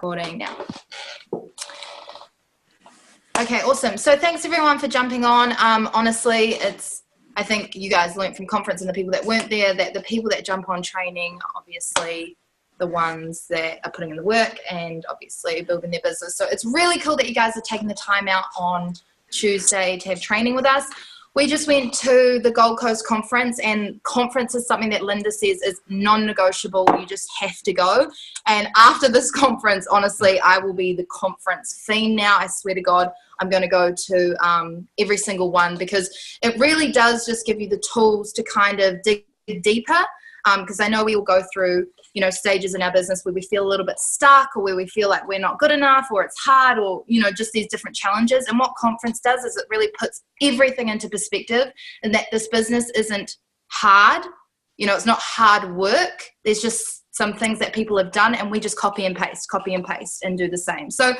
Recording now. Okay, awesome. So thanks everyone for jumping on. Honestly, I think you guys learned from conference and the people that weren't there that the people that jump on training, obviously the ones that are putting in the work and obviously building their business. So it's really cool that you guys are taking the time out on Tuesday to have training with us. We just went to the Gold Coast conference, and conference is something that Linda says is non-negotiable. You just have to go. And after this conference, honestly, I will be the conference fiend now. I swear to God, I'm going to go to every single one, because it really does just give you the tools to kind of dig deeper. Because I know we all go through, you know, stages in our business where we feel a little bit stuck, or where we feel like we're not good enough, or it's hard, or, you know, just these different challenges. And what conference does is it really puts everything into perspective, and that this business isn't hard. You know, it's not hard work. There's just some things that people have done, and we just copy and paste and do the same. So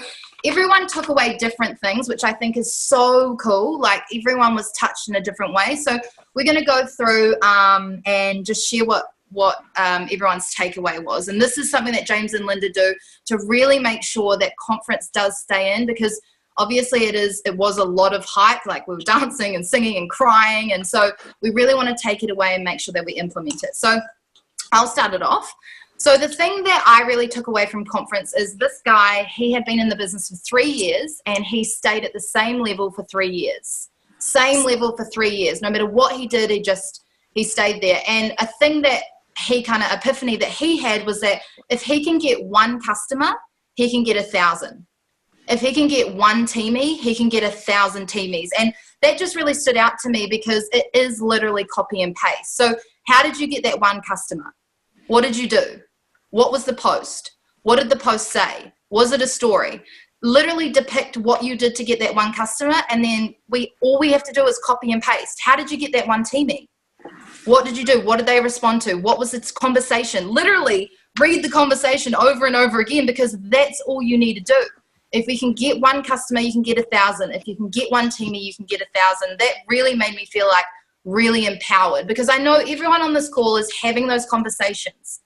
everyone took away different things, which I think is so cool. Like, everyone was touched in a different way. So we're going to go through and just share what everyone's takeaway was. And this is something that James and Linda do to really make sure that conference does stay in, because obviously it was a lot of hype. Like, we were dancing and singing and crying. And so we really want to take it away and make sure that we implement it. So I'll start it off. So the thing that I really took away from conference is this guy, he had been in the business for 3 years, and he stayed at the same level for 3 years. Same level for 3 years. No matter what he did, he stayed there. And a thing that epiphany that he had was that if he can get one customer, he can get 1,000. If he can get one teamie, he can get 1,000 teamies. And that just really stood out to me, because it is literally copy and paste. So how did you get that one customer? What did you do? What was the post? What did the post say? Was it a story? Literally depict what you did to get that one customer, and then all we have to do is copy and paste. How did you get that one teamie? What did you do? What did they respond to? What was its conversation? Literally read the conversation over and over again, because that's all you need to do. If we can get one customer, you can get 1,000. If you can get one teamie, you can get 1,000. That really made me feel like really empowered, because I know everyone on this call is having those conversations.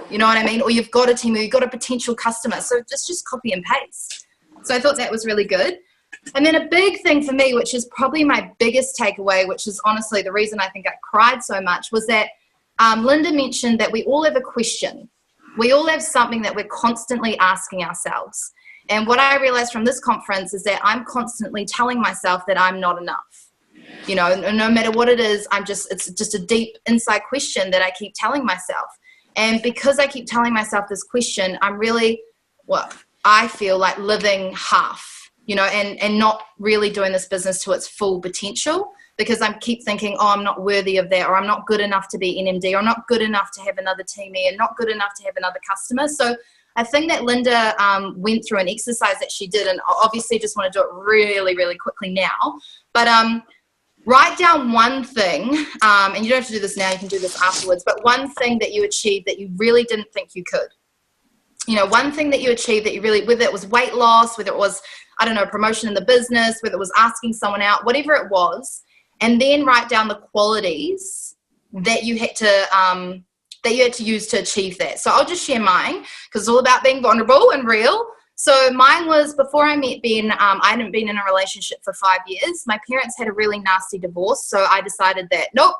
You know what I mean? Or you've got a team, or you've got a potential customer. So just copy and paste. So I thought that was really good. And then a big thing for me, which is probably my biggest takeaway, which is honestly the reason I think I cried so much, was that Linda mentioned that we all have a question. We all have something that we're constantly asking ourselves. And what I realized from this conference is that I'm constantly telling myself that I'm not enough. You know, no matter what it is, it's just a deep inside question that I keep telling myself. And because I keep telling myself this question, I feel like living half, you know, and not really doing this business to its full potential, because I keep thinking, oh, I'm not worthy of that, or I'm not good enough to be NMD, or I'm not good enough to have another teamie, and not good enough to have another customer. So I think that Linda went through an exercise that she did, and obviously just want to do it really, really quickly now. But write down one thing, and you don't have to do this now, you can do this afterwards, but one thing that you achieved that you really didn't think you could. You know, one thing that you achieved that you really, whether it was weight loss, whether it was, I don't know, promotion in the business, whether it was asking someone out, whatever it was, and then write down the qualities that you had to use to achieve that. So I'll just share mine, because it's all about being vulnerable and real. So mine was, before I met Ben, I hadn't been in a relationship for 5 years. My parents had a really nasty divorce, so I decided that, nope,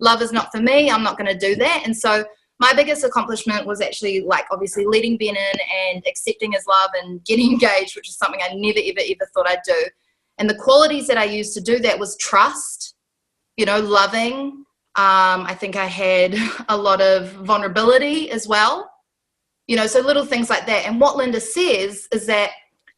love is not for me. I'm not going to do that. And so my biggest accomplishment was actually, like, obviously letting Ben in and accepting his love and getting engaged, which is something I never, ever thought I'd do. And the qualities that I used to do that was trust, you know, loving. I think I had a lot of vulnerability as well. You know, so little things like that. And what Linda says is that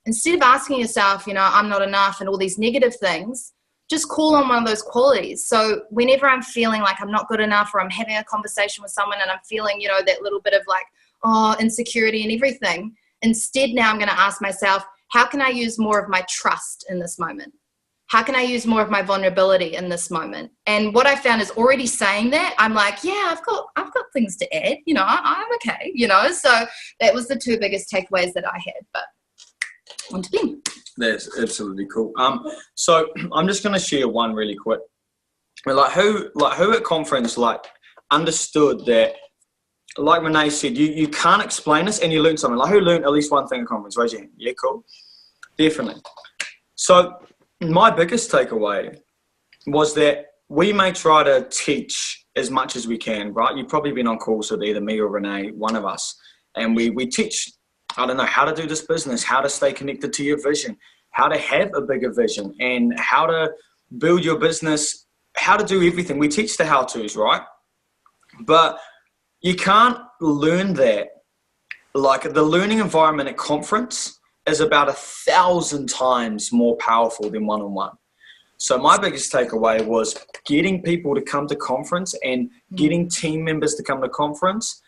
instead of asking yourself, you know, I'm not enough and all these negative things, just call on one of those qualities. So whenever I'm feeling like I'm not good enough, or I'm having a conversation with someone and I'm feeling, you know, that little bit of like, oh, insecurity and everything, instead now I'm going to ask myself, how can I use more of my trust in this moment? How can I use more of my vulnerability in this moment? And what I found is already saying that, I'm like, yeah, I've got things to add, you know, I'm okay, you know. So that was the two biggest takeaways that I had. But on to Ben. That's absolutely cool. So I'm just going to share one really quick. Who at conference understood that like Renee said, you can't explain this, and you learn something. Like, who learned at least one thing at conference? Raise your hand. Yeah, cool. Definitely. So my biggest takeaway was that we may try to teach as much as we can, right? You've probably been on calls with either me or Renee, one of us, and we teach, I don't know, how to do this business, how to stay connected to your vision, how to have a bigger vision, and how to build your business, how to do everything. We teach the how-tos, right? But you can't learn that. Like, the learning environment at conference is about 1,000 times more powerful than one-on-one. So my biggest takeaway was getting people to come to conference and getting team members to come to conference.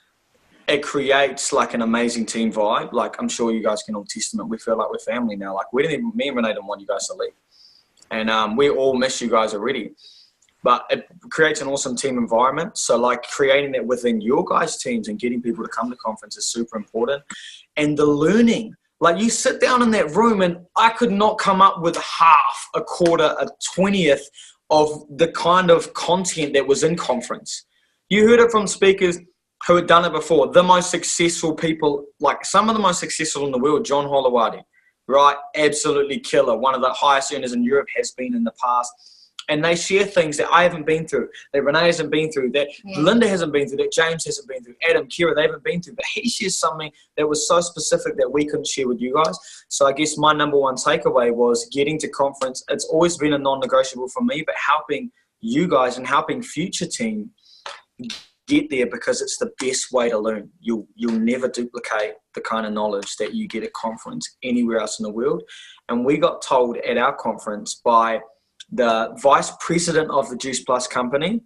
It creates like an amazing team vibe. Like, I'm sure you guys can all testament. We feel like we're family now. Like, me and Renee didn't want you guys to leave. And we all miss you guys already. But it creates an awesome team environment. So like creating that within your guys' teams and getting people to come to conference is super important. And the learning, like, you sit down in that room and I could not come up with half, a quarter, a 20th of the kind of content that was in conference. You heard it from speakers who had done it before. The most successful people, like some of the most successful in the world, John Holowati, right? Absolutely killer. One of the highest earners in Europe, has been in the past. And they share things that I haven't been through, that Renee hasn't been through, that Linda hasn't been through, that James hasn't been through, Adam, Kira, they haven't been through. But he shares something that was so specific that we couldn't share with you guys. So I guess my number one takeaway was getting to conference. It's always been a non-negotiable for me, but helping you guys and helping future team get there, because it's the best way to learn. You'll never duplicate the kind of knowledge that you get at conference anywhere else in the world. And we got told at our conference by the vice president of the Juice Plus company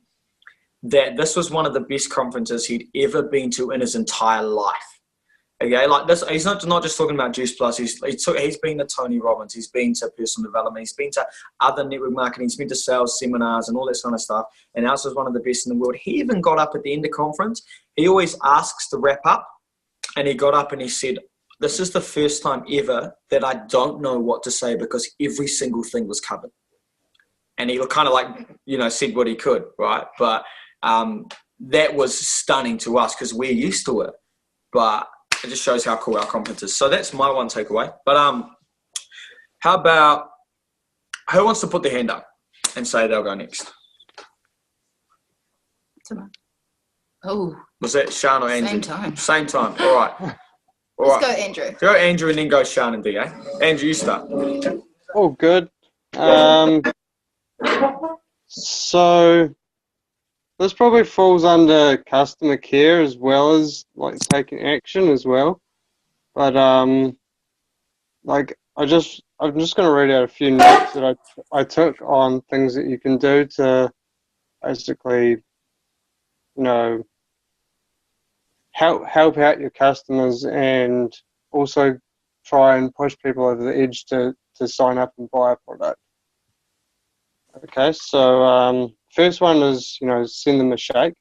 that this was one of the best conferences he'd ever been to in his entire life. Okay, like this, he's not just talking about Juice Plus. He's been to Tony Robbins, he's been to personal development, he's been to other network marketing, he's been to sales seminars and all that kind of stuff. And ours was one of the best in the world. He even got up at the end of conference. He always asks to wrap up, and he got up and he said, "This is the first time ever that I don't know what to say because every single thing was covered." And he kind of like, said what he could, right? But that was stunning to us because we're used to it. But it just shows how cool our conference is. So that's my one takeaway. But how about, who wants to put their hand up and say they'll go next? Oh. Was that Sean or Andrew? Same time. Same time. All right. Let's go Andrew. Go Andrew and then go Sean and D, eh? Andrew, you start. Oh, good. So this probably falls under customer care as well as like taking action as well. But like I'm just going to read out a few notes that I took on things that you can do to basically, help out your customers and also try and push people over the edge to sign up and buy a product. Okay, so first one is, send them a shake.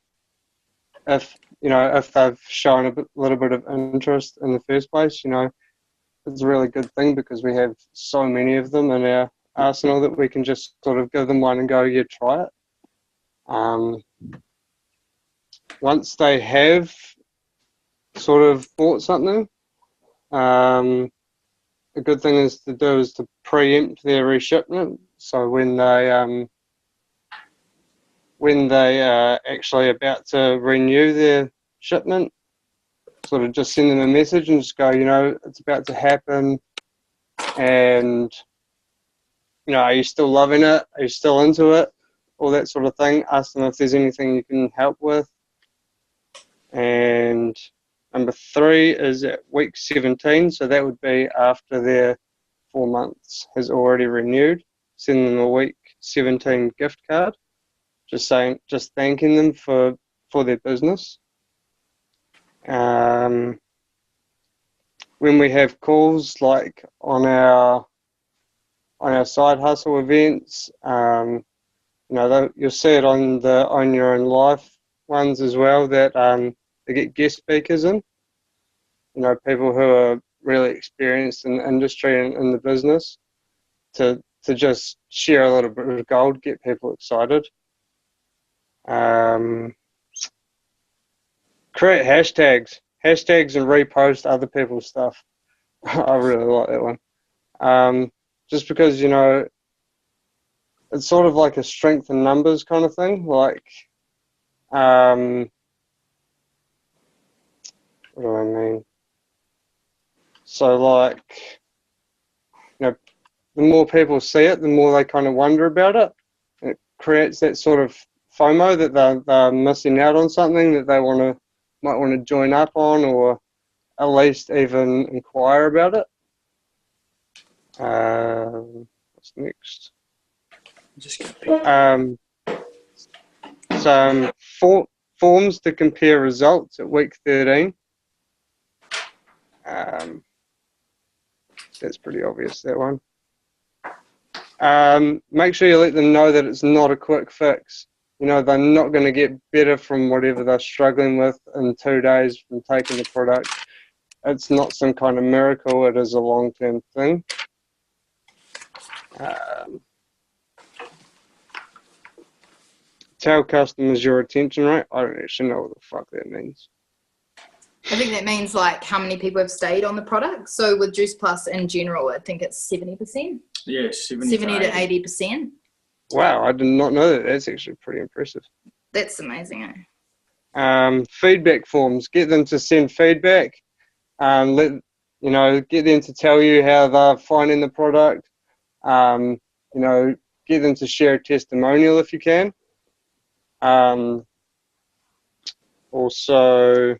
If they've shown a little bit of interest in the first place, it's a really good thing because we have so many of them in our arsenal that we can just sort of give them one and go, yeah, try it. Once they have sort of bought something, a good thing is to preempt their reshipment. So when they are actually about to renew their shipment, sort of just send them a message and just go, it's about to happen, and are you still loving it? Are you still into it? All that sort of thing. Ask them if there's anything you can help with. And number 3 is at week 17, so that would be after their 4 months has already renewed. Send them a week 17 gift card, just thanking them for their business. When we have calls like on our side hustle events, you'll see it on the Own Your Own Life ones as well, that they get guest speakers in, people who are really experienced in the industry and in the business to just share a little bit of gold, get people excited. create hashtags and repost other people's stuff. I really like that one. Just because, you know, it's sort of like a strength in numbers kind of thing. Like, what do I mean? So, like, you know, the more people see it, the more they kind of wonder about it. And it creates that sort of FOMO that they're missing out on something that they might want to join up on, or at least even inquire about it. What's next? Some forms to compare results at week 13. That's pretty obvious, that one. Make sure you let them know that it's not a quick fix. You know, they're not going to get better from whatever they're struggling with in 2 days from taking the product. It's not some kind of miracle. It is a long-term thing. Tell customers your retention rate. I don't actually know what the fuck that means. I think that means like how many people have stayed on the product. So with Juice Plus in general, I think it's 70%. Yeah, 70 to 80%. Wow, I did not know that. That's actually pretty impressive. That's amazing. Eh? Feedback forms. Get them to send feedback. Get them to tell you how they're finding the product. Get them to share a testimonial if you can. Also,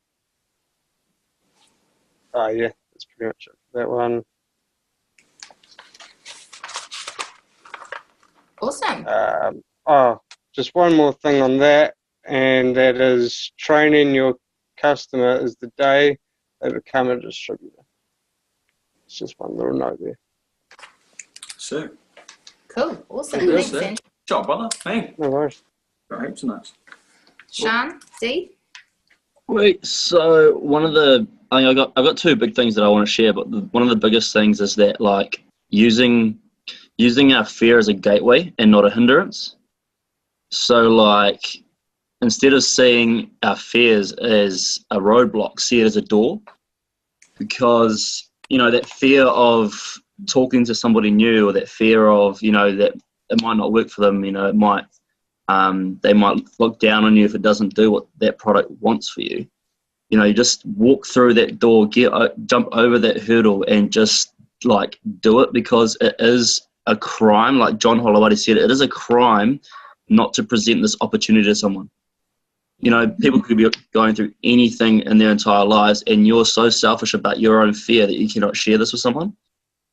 yeah, that's pretty much it for that one. Awesome. Just one more thing on that, and that is training your customer is the day they become a distributor. It's just one little note there. Sick. Cool. Awesome. Good, Thanks, sick. Andrew. Good job, brother. Hey. No worries. Got heaps of notes. Sean, D? Wait, so I've got two big things that I want to share, but one of the biggest things is that like using our fear as a gateway and not a hindrance. So like instead of seeing our fears as a roadblock, see it as a door, because you know that fear of talking to somebody new, or that fear of that it might not work for them, it might they might look down on you if it doesn't do what that product wants for you. You just walk through that door, jump over that hurdle, and just like do it, because it is a crime. Like John Holowati said, it is a crime not to present this opportunity to someone. People could be going through anything in their entire lives, and you're so selfish about your own fear that you cannot share this with someone.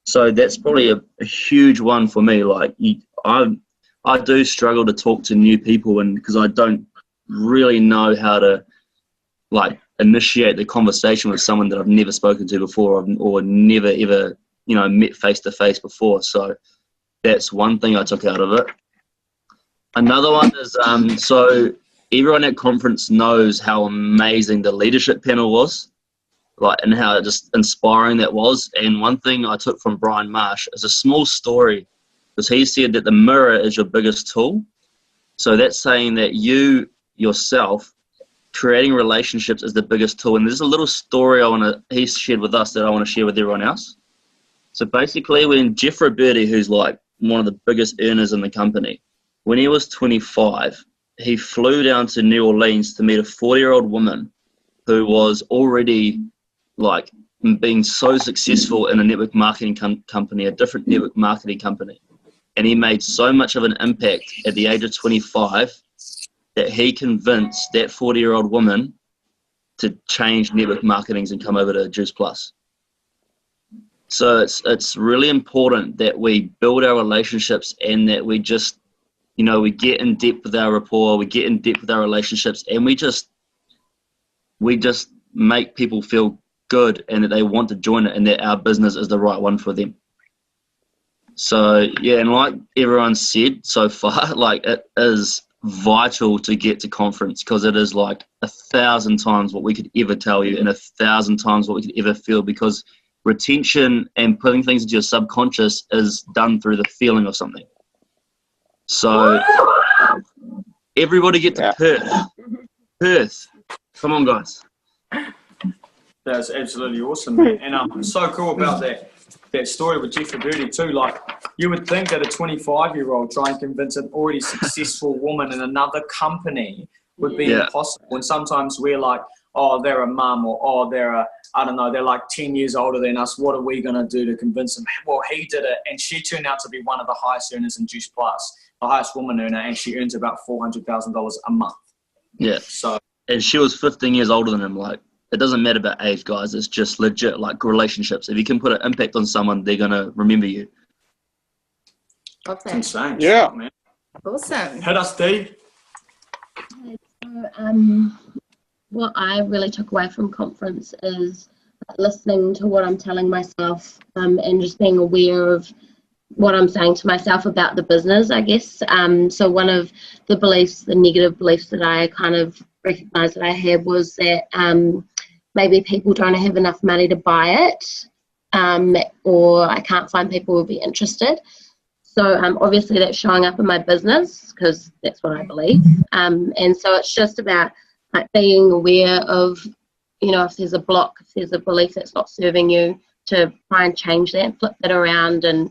So that's probably a huge one for me. Like I do struggle to talk to new people, and because I don't really know how to like initiate the conversation with someone that I've never spoken to before, or never ever met face to face before. So that's one thing I took out of it. Another one is so everyone at conference knows how amazing the leadership panel was, like, and how just inspiring that was. And one thing I took from Brian Marsh is a small story, because he said that the mirror is your biggest tool. So that's saying that you yourself creating relationships is the biggest tool. And there's a little story he shared with us that I want to share with everyone else. So basically, when Jeff Roberti, who's like one of the biggest earners in the company, when he was 25, he flew down to New Orleans to meet a 40-year-old woman who was already like being so successful in a network marketing company, a different network marketing company. And he made so much of an impact at the age of 25 that he convinced that 40-year-old woman to change network marketings and come over to Juice Plus. So it's really important that we build our relationships, and that we just, we get in depth with our rapport, we get in depth with our relationships, and we just make people feel good, and that they want to join it, and that our business is the right one for them. So yeah, and like everyone said so far, like it is vital to get to conference, because it is like 1,000 times what we could ever tell you, and 1,000 times what we could ever feel, because retention and putting things into your subconscious is done through the feeling of something. So everybody get to Perth. Come on, guys. That's absolutely awesome, man. And so cool about that story with Jeff Birdie too. Like, you would think that a 25-year-old trying to convince an already successful woman in another company would be impossible. And sometimes we're like, oh, they're a mum, or oh, they're like 10 years older than us. What are we going to do to convince them? Well, he did it, and she turned out to be one of the highest earners in Juice Plus, the highest woman earner, and she earns about $400,000 a month. Yeah. So, and she was 15 years older than him. Like, it doesn't matter about age, guys. It's just legit, like, relationships. If you can put an impact on someone, they're going to remember you. Love it's that. insane. Yeah. Man. Awesome. Hit us, Steve. So, what I really took away from conference is listening to what I'm telling myself, and just being aware of what I'm saying to myself about the business, I guess. So one of the beliefs, the negative beliefs that I kind of recognized that I had was that maybe people don't have enough money to buy it, or I can't find people who will be interested. So obviously that's showing up in my business because that's what I believe. And so it's just about like being aware of, if there's a block, if there's a belief that's not serving you, to try and change that and flip that around and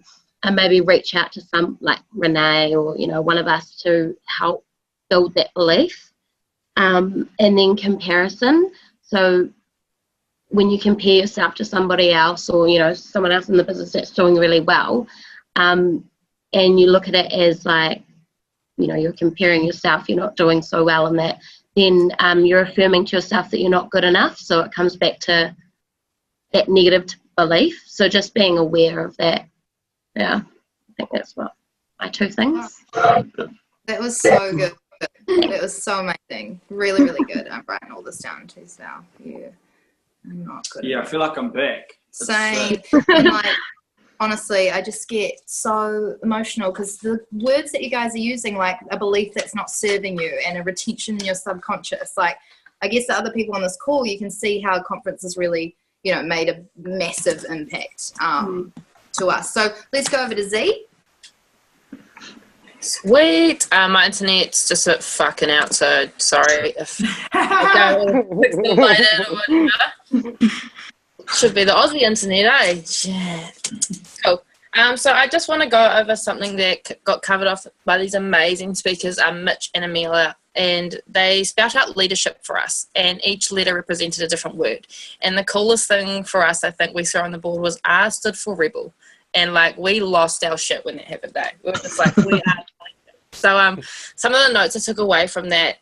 maybe reach out to some like Renee or, one of us to help build that belief. And then comparison. So when you compare yourself to somebody else or, someone else in the business that's doing really well, and you look at it as like, you're comparing yourself, you're not doing so well in that, then you're affirming to yourself that you're not good enough. So it comes back to that negative belief. So just being aware of that. Yeah, I think that's what my two things. That was so good. It was so amazing. Really, really good. I'm writing all this down too, so I'm not good. Yeah, I feel like I'm back. Same. And like, honestly, I just get so emotional because the words that you guys are using, like a belief that's not serving you and a retention in your subconscious, like I guess the other people on this call, you can see how conference has really, made a massive impact to us. So let's go over to Z. Sweet. My internet's just a bit fucking out, so sorry if I go fix it later. Should be the Aussie internet, eh? Yeah. Cool. So I just want to go over something that got covered off by these amazing speakers, Mitch and Amelia, and they spout out leadership for us, and each letter represented a different word. And the coolest thing for us, I think, we saw on the board was R stood for rebel. And, like, we lost our shit when that happened, eh? We were just like, we are. So some of the notes I took away from that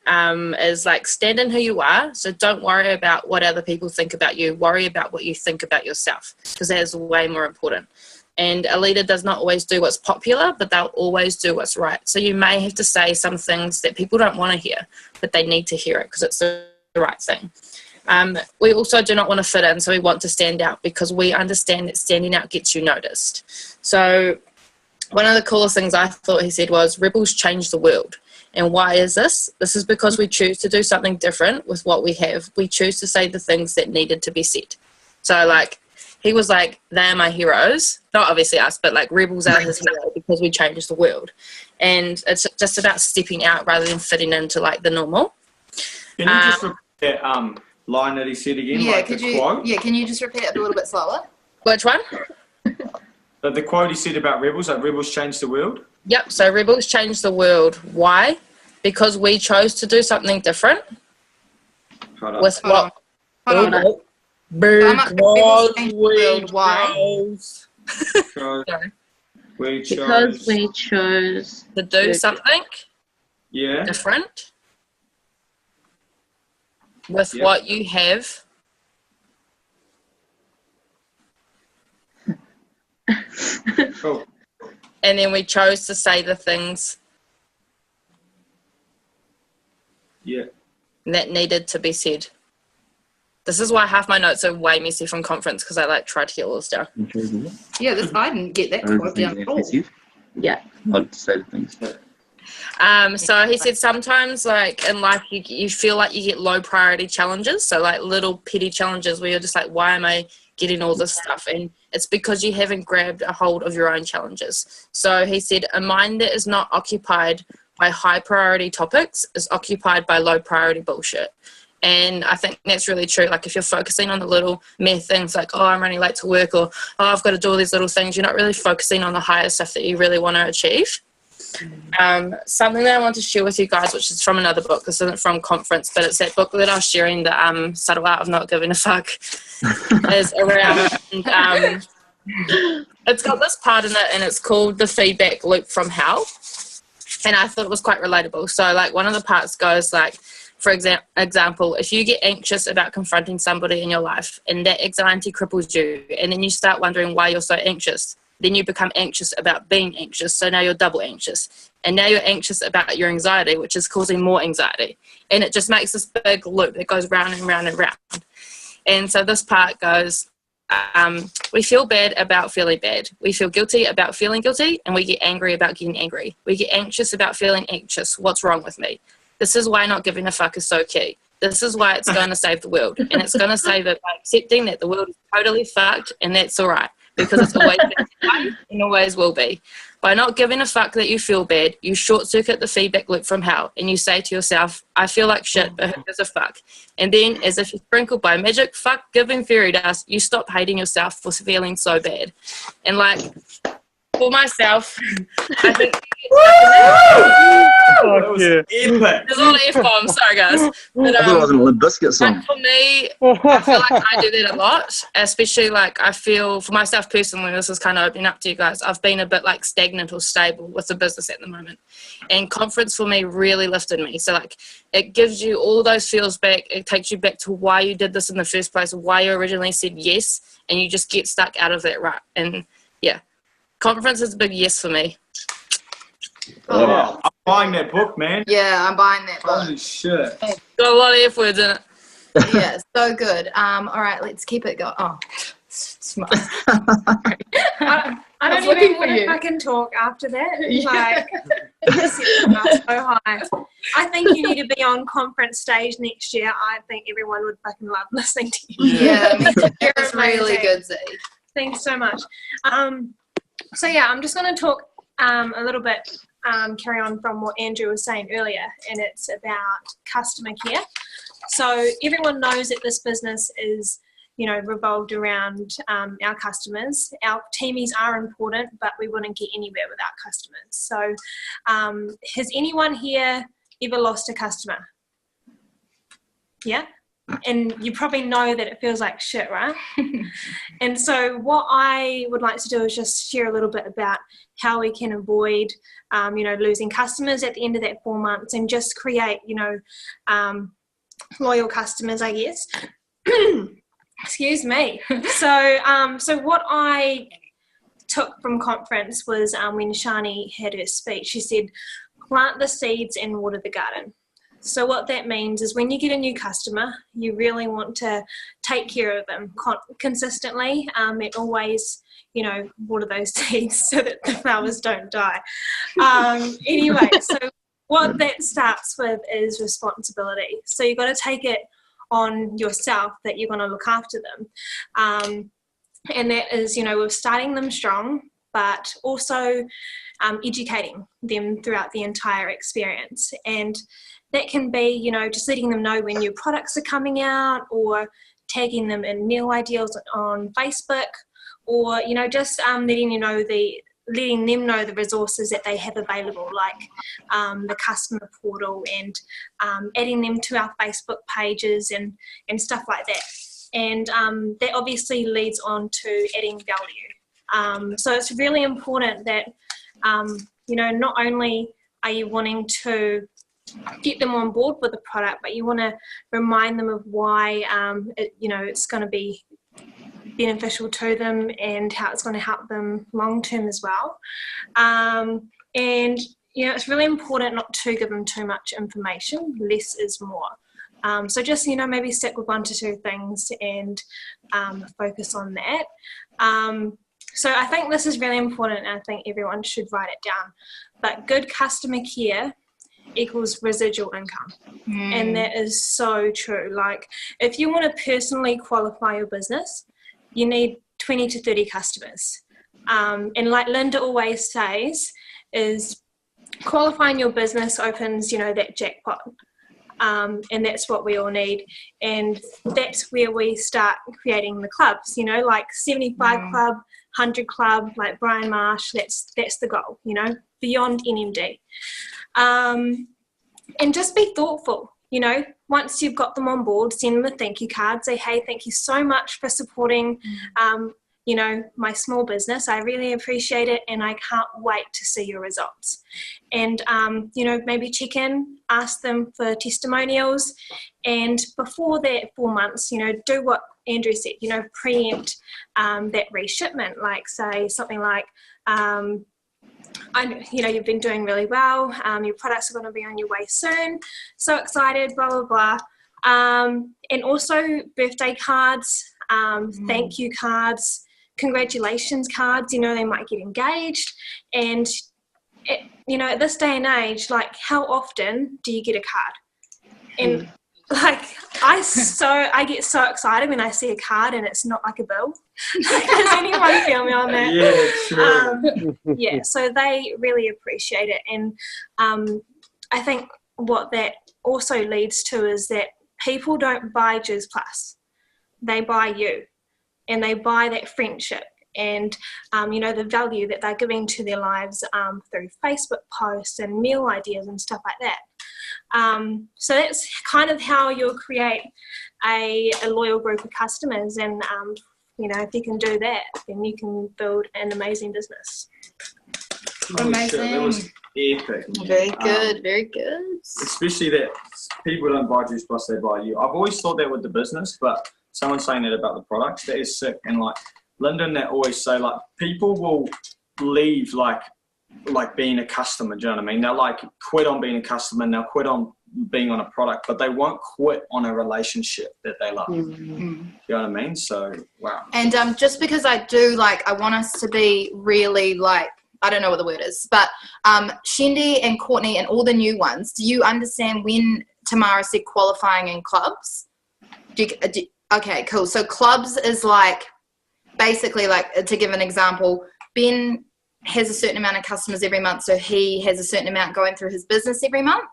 is, like, stand in who you are. So don't worry about what other people think about you. Worry about what you think about yourself, because that is way more important. And a leader does not always do what's popular, but they'll always do what's right. So you may have to say some things that people don't want to hear, but they need to hear it because it's the right thing. We also do not want to fit in, so we want to stand out because we understand that standing out gets you noticed. So one of the coolest things I thought he said was, rebels change the world. And why is this? This is because we choose to do something different with what we have. We choose to say the things that needed to be said. So, like, he was like, they are my heroes. Not obviously us, but, like, rebels are his hero because we changed the world. And it's just about stepping out rather than fitting into, like, the normal. Can you just repeat that line that he said again? Yeah, like quote? Yeah, can you just repeat it a little bit slower? Which one? The quote he said about rebels, like rebels change the world? Yep, so rebels change the world. Why? Because we chose to do something different. With what? Hold on. Because why? We chose. Because we chose to do something different with what you have. Cool. And then we chose to say the things that needed to be said. This is why half my notes are way messy from conference, because I like tried to get all this down. Yeah, I didn't get that quote down at all. Yeah. I'd say the things. So he said sometimes, like, in life you feel like you get low priority challenges, so like little petty challenges where you're just like, why am I getting all this stuff? And it's because you haven't grabbed a hold of your own challenges. So he said, a mind that is not occupied by high priority topics is occupied by low priority bullshit. And I think that's really true. Like if you're focusing on the little mere things like, oh, I'm running late to work, or oh, I've got to do all these little things, you're not really focusing on the higher stuff that you really want to achieve. Something that I want to share with you guys, which is from another book, this isn't from conference, but it's that book that I was sharing, the Subtle Art of Not Giving a Fuck, is around, it's got this part in it, and it's called The Feedback Loop from Hell, and I thought it was quite relatable. So like one of the parts goes like, for example, if you get anxious about confronting somebody in your life and that anxiety cripples you, and then you start wondering why you're so anxious, then you become anxious about being anxious. So now you're double anxious. And now you're anxious about your anxiety, which is causing more anxiety. And it just makes this big loop that goes round and round and round. And so this part goes, we feel bad about feeling bad. We feel guilty about feeling guilty. And we get angry about getting angry. We get anxious about feeling anxious. What's wrong with me? This is why not giving a fuck is so key. This is why it's going to save the world. And it's going to save it by accepting that the world is totally fucked, and that's all right. Because it's always been that way and always will be. By not giving a fuck that you feel bad, you short-circuit the feedback loop from hell, and you say to yourself, I feel like shit, but who gives a fuck? And then, as if you're sprinkled by magic fuck-giving fairy dust, you stop hating yourself for feeling so bad. And like, for myself, I think... That was epic. There's a lot of F-bombs, sorry guys. But, I thought it was an Limp Bizkit song. like for me, I feel like I do that a lot, especially like I feel for myself personally, this is kind of opening up to you guys, I've been a bit like stagnant or stable with the business at the moment, and conference for me really lifted me. So like it gives you all those feels back, it takes you back to why you did this in the first place, why you originally said yes, and you just get stuck out of that rut. And yeah, conference is a big yes for me. Oh, I'm buying that book, man. Yeah, I'm buying that book. Holy shit. Got a lot of F words in it. Yeah, so good. All right, let's keep it going. Oh, smart. I don't even know if I can talk after that. Like, this is so high. I think you need to be on conference stage next year. I think everyone would fucking love listening to you. Yeah, it was really good, Z. Thanks so much. So yeah, I'm just going to talk a little bit, carry on from what Andrew was saying earlier, and it's about customer care. So everyone knows that this business is, you know, revolved around our customers. Our teamies are important, but we wouldn't get anywhere without customers. So has anyone here ever lost a customer? Yeah? And you probably know that it feels like shit, right? And so what I would like to do is just share a little bit about how we can avoid, you know, losing customers at the end of that 4 months, and just create, you know, loyal customers, I guess. Excuse me. So what I took from conference was when Shani had her speech, she said, plant the seeds and water the garden. So what that means is when you get a new customer, you really want to take care of them consistently, and always, you know, water those seeds so that the flowers don't die. Anyway, so what that starts with is responsibility. So you've got to take it on yourself that you're going to look after them. And that is, you know, with starting them strong, but also educating them throughout the entire experience. And that can be, you know, just letting them know when new products are coming out, or tagging them in meal ideals on Facebook, or, you know, just letting them know the resources that they have available, like the customer portal, and adding them to our Facebook pages and stuff like that. And that obviously leads on to adding value. So it's really important that, you know, not only are you wanting to get them on board with the product, but you want to remind them of why, you know, it's going to be beneficial to them and how it's going to help them long term as well. And, you know, it's really important not to give them too much information. Less is more. So just, you know, maybe stick with 1 to 2 things and focus on that. So I think this is really important, and I think everyone should write it down. But good customer care equals residual income. And that is so true. Like, if you want to personally qualify your business, you need 20 to 30 customers. And like Linda always says, is qualifying your business opens, you know, that jackpot. And that's what we all need. And that's where we start creating the clubs, you know, like 75 club, 100 club, like Brian Marsh, that's the goal, you know, beyond NMD. And just be thoughtful, you know, once you've got them on board, send them a thank you card, say, hey, thank you so much for supporting, you know, my small business. I really appreciate it, and I can't wait to see your results. And, you know, maybe check in, ask them for testimonials, and before that 4 months, you know, do what Andrew said, you know, preempt that reshipment, like say something like, you know, you've been doing really well, your products are going to be on your way soon, so excited, blah, blah, blah. And also birthday cards, thank you cards, congratulations cards, you know, they might get engaged. And, you know, at this day and age, like, how often do you get a card? And like, I get so excited when I see a card and it's not like a bill. Does anyone feel me on that? Yeah, true. Yeah, so they really appreciate it. And I think what that also leads to is that people don't buy Juice Plus. They buy you, and they buy that friendship and, you know, the value that they're giving to their lives through Facebook posts and meal ideas and stuff like that. So that's kind of how you'll create a loyal group of customers. And, you know, if you can do that, then you can build an amazing business. Amazing. That was epic. Very good, very good. Especially that people don't buy Juice Plus, they buy you. I've always thought that with the business, but someone saying that about the products, that is sick. And like Lyndon, that always say, like, people will leave like being a customer, do you know what I mean? They'll like quit on being a customer and they'll quit on being on a product, but they won't quit on a relationship that they love. Do you know what I mean? So, wow. And just because I want us to be really like, I don't know what the word is, but Shindy and Courtney and all the new ones, do you understand when Tamara said qualifying in clubs? Okay, cool. So clubs is like, basically, like, to give an example, Ben has a certain amount of customers every month, so he has a certain amount going through his business every month.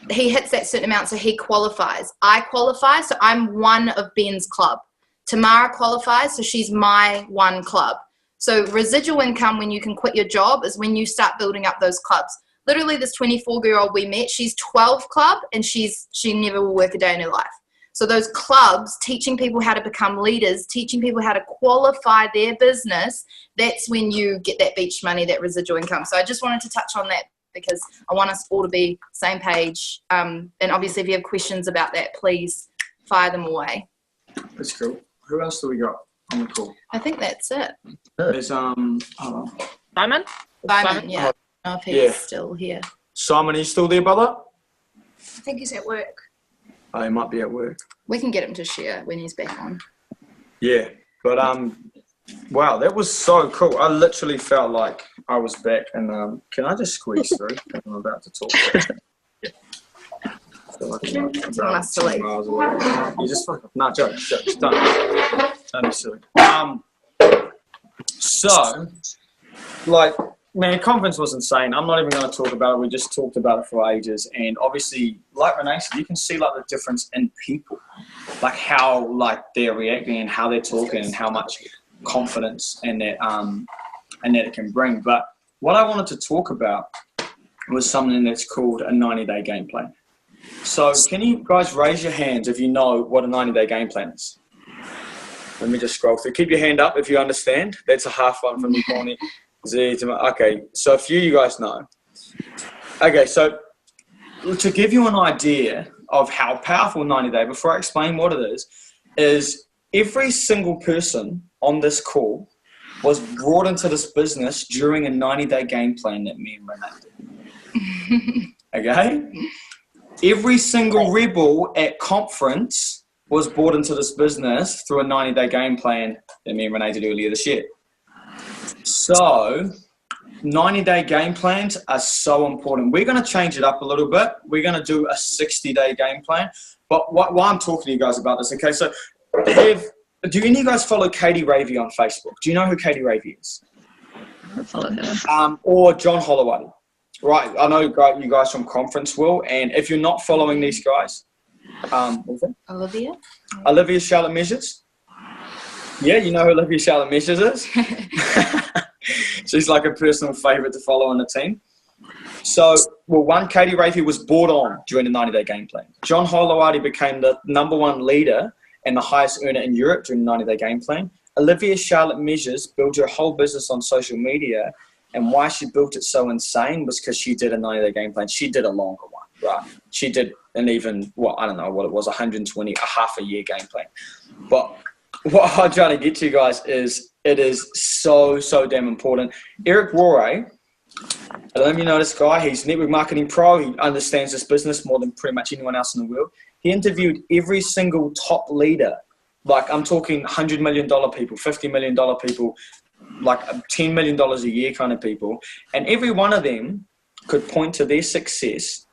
He hits that certain amount, so he qualifies. I qualify, so I'm one of Ben's club. Tamara qualifies, so she's my one club. So residual income, when you can quit your job, is when you start building up those clubs. Literally, this 24-year-old we met, she's 12 club, and she never will work a day in her life. So those clubs, teaching people how to become leaders, teaching people how to qualify their business, that's when you get that beach money, that residual income. So I just wanted to touch on that because I want us all to be same page. And obviously, if you have questions about that, please fire them away. That's cool. Who else do we got on the call? I think that's it. There's Simon? Simon, yeah. I don't know if he's still here. Simon, are you still there, brother? I think he's at work. Oh, he might be at work. We can get him to share when he's back on. Yeah, but wow, that was so cool. I literally felt like I was back. And can I just squeeze through? I'm about to talk. Yeah. I feel like I'm Want us to leave? miles away. You just fuck off. Nah, jokes. Don't be silly. So, like, man, conference was insane. I'm not even going to talk about it. We just talked about it for ages. And obviously, like Renee said, you can see like the difference in people, like how like they're reacting and how they're talking and how much confidence and that it can bring. But what I wanted to talk about was something that's called a 90-day game plan. So can you guys raise your hands if you know what a 90-day game plan is? Let me just scroll through. Keep your hand up if you understand. That's a half one from you, Connie. Okay, so a few of you guys know. Okay, so to give you an idea of how powerful 90-day, before I explain what it is every single person on this call was brought into this business during a 90-day game plan that me and Renee did. Okay? Every single rebel at conference was brought into this business through a 90-day game plan that me and Renee did earlier this year. So 90-day game plans are so important. We're going to change it up a little bit. We're going to do a 60-day game plan. But why I'm talking to you guys about this, okay, so do any of you guys follow Katie Ravey on Facebook? Do you know who Katie Ravey is? I follow her. Or John Holloway. right, I know you guys from conference will, and if you're not following these guys, what was it? Olivia Charlotte Measures. Yeah, you know who Olivia Charlotte Measures is? She's like a personal favourite to follow on the team. So, Katie Rafey was brought on during the 90-day game plan. John Holowati became the #1 leader and the highest earner in Europe during the 90-day game plan. Olivia Charlotte Measures built her whole business on social media, and why she built it so insane was because she did a 90-day game plan. She did a longer one, right? She did an even, I don't know what it was, 120, a half a year game plan. But what I'm trying to get to you guys is it is so, so damn important. Eric Worre, I don't know if you know this guy. He's network marketing pro. He understands this business more than pretty much anyone else in the world. He interviewed every single top leader. Like, I'm talking $100 million people, $50 million people, like $10 million a year kind of people. And every one of them could point to their success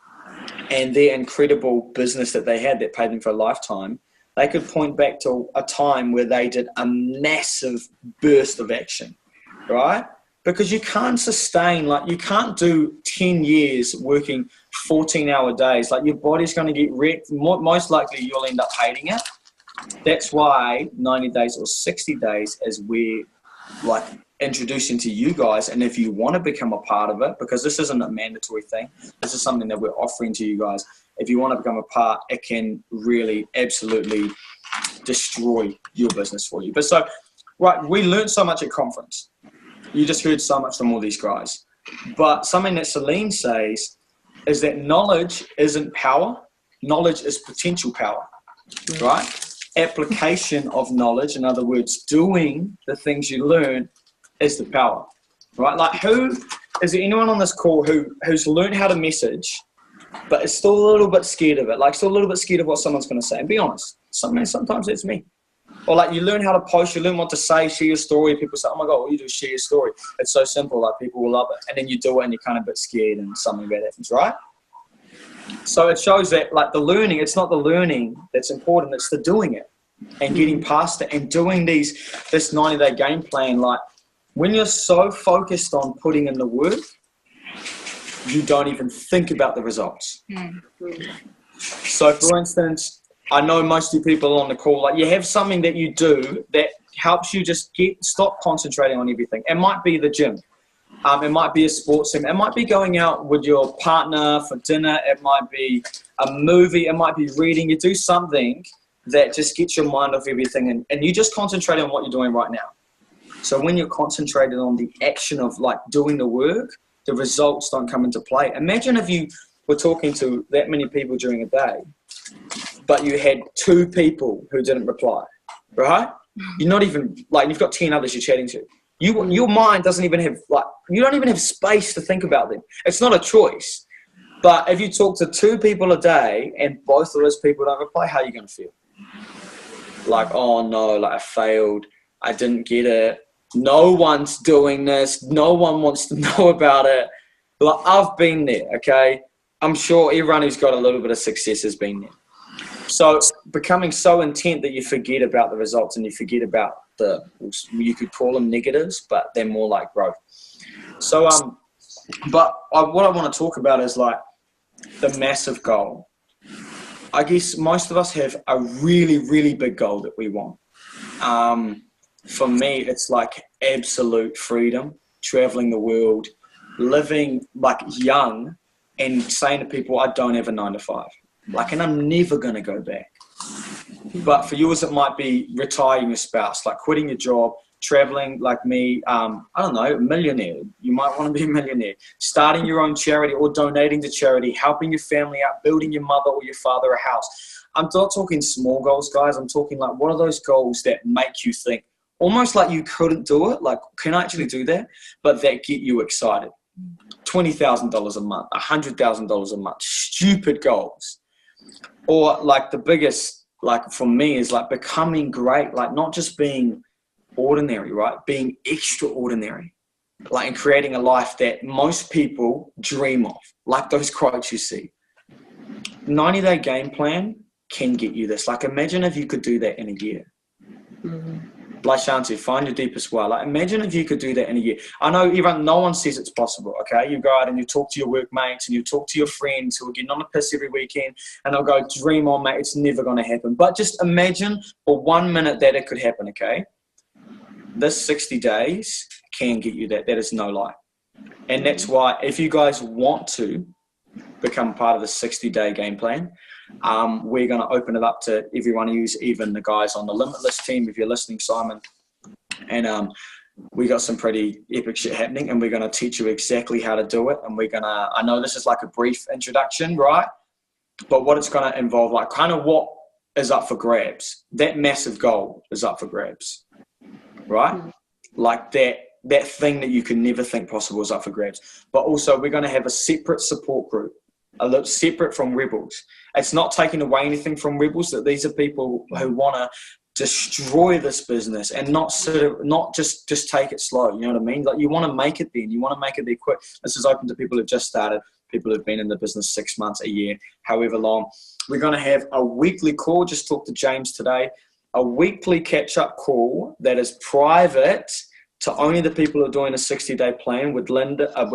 and their incredible business that they had that paid them for a lifetime. They could point back to a time where they did a massive burst of action, right? Because you can't sustain, like, you can't do 10 years working 14-hour days. Like, your body's going to get wrecked. Most likely you'll end up hating it. That's why 90 days or 60 days is where, like, introducing to you guys. And if you want to become a part of it, because this isn't a mandatory thing, this is something that we're offering to you guys. If you want to become a part, it can really absolutely destroy your business for you. But so, right, we learned so much at conference. You just heard so much from all these guys. But something that Celine says is that knowledge isn't power. Knowledge is potential power, right? Application of knowledge, in other words, doing the things you learn, is the power, right? Like, is there anyone on this call who's learned how to message, but is still a little bit scared of it? Like, still a little bit scared of what someone's going to say? And be honest, sometimes it's me. Or like, you learn how to post, you learn what to say, share your story. People say, oh my God, all you do is share your story. It's so simple, like, people will love it. And then you do it and you're kind of a bit scared and something bad happens, right? So it shows that, like, the learning, it's not the learning that's important, it's the doing it and getting past it and doing this 90-day game plan. Like, when you're so focused on putting in the work, you don't even think about the results. So, for instance, I know most of you people on the call, like, you have something that you do that helps you just stop concentrating on everything. It might be the gym. It might be a sports team. It might be going out with your partner for dinner. It might be a movie. It might be reading. You do something that just gets your mind off everything, and you just concentrate on what you're doing right now. So when you're concentrated on the action of, like, doing the work, the results don't come into play. Imagine if you were talking to that many people during a day, but you had 2 people who didn't reply, right? You're not even, like, you've got 10 others you're chatting to. Your mind doesn't even have, like, you don't even have space to think about them. It's not a choice. But if you talk to 2 people a day and both of those people don't reply, how are you going to feel? Like, oh no, like, I failed. I didn't get it. No one's doing this. No one wants to know about it. Like, I've been there, okay? I'm sure everyone who's got a little bit of success has been there. So becoming so intent that you forget about the results and you forget about you could call them negatives, but they're more like growth. So, what I want to talk about is, like, the massive goal. I guess most of us have a really, really big goal that we want. For me, it's like absolute freedom, traveling the world, living, like, young, and saying to people, I don't have a 9-to-5. Like, and I'm never going to go back. But for yours, it might be retiring your spouse, like quitting your job, traveling like me, I don't know, a millionaire. You might want to be a millionaire. Starting your own charity or donating to charity, helping your family out, building your mother or your father a house. I'm not talking small goals, guys. I'm talking, like, what are those goals that make you think, almost like you couldn't do it, like, can I actually do that? But that get you excited. $20,000 a month, $100,000 a month, stupid goals. Or, like, the biggest, like, for me is, like, becoming great, like, not just being ordinary, right? Being extraordinary, like, and creating a life that most people dream of, like those quotes you see. 90-day game plan can get you this. Like, imagine if you could do that in a year. like Shanti, find your deepest why. Like, imagine if you could do that in a year. I know no one says it's possible, okay? You go out and you talk to your workmates and you talk to your friends who are getting on the piss every weekend and they'll go, dream on, mate, it's never going to happen. But just imagine for 1 minute that it could happen, okay? This 60 days can get you that. That is no lie. And that's why if you guys want to become part of the 60-day game plan, we're going to open it up to everyone who's even the guys on the Limitless team, if you're listening, Simon. And we got some pretty epic shit happening, and we're going to teach you exactly how to do it. And we're going to, I know this is like a brief introduction, right? But what it's going to involve, like kind of what is up for grabs. That massive goal is up for grabs, right? Like that thing that you can never think possible is up for grabs. But also we're going to have a separate support group, a little separate from Rebels. It's not taking away anything from Rebels, that these are people who want to destroy this business and not just take it slow. You know what I mean? Like, you want to make it then. You want to make it there quick. This is open to people who've just started, people who've been in the business 6 months, a year, however long. We're going to have a weekly call. Just talked to James today. A weekly catch-up call that is private to only the people who are doing a 60-day plan with